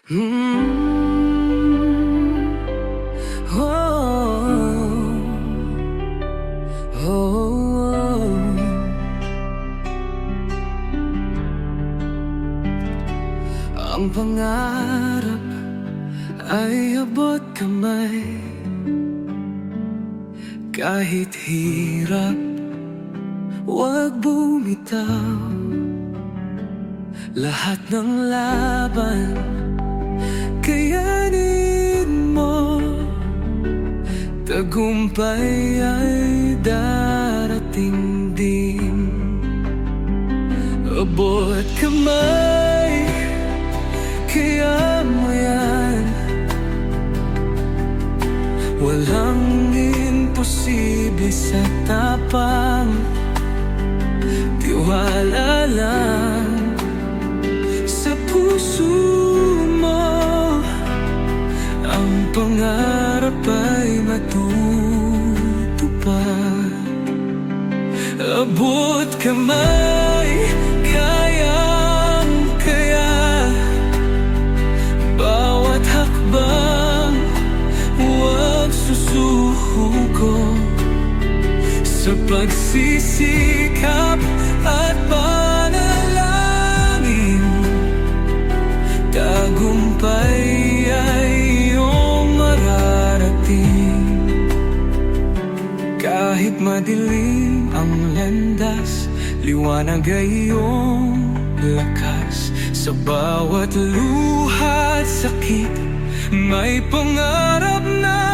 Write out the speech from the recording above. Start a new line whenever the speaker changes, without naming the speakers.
Oh, oh. Ang pangarap ay abot kamay, kahit hirap, huwag bumitaw. Lahat ng laban, kayanin mo. Tagumpay ay darating din. Abot kamay, kaya mo yan. Walang imposible sa tapang, tiwala lang sa puso mo. Ang pangarap ay matutupad. Abot kamay, kayang-kaya. Bawat hakbang, huwag susuko. Sa pagsisikap at panalangin, tagumpay ay iyong mararating. Kahit madilim ang landas, liwanag ay iyong lakas. Sa bawat luha at sakit, may pangarap na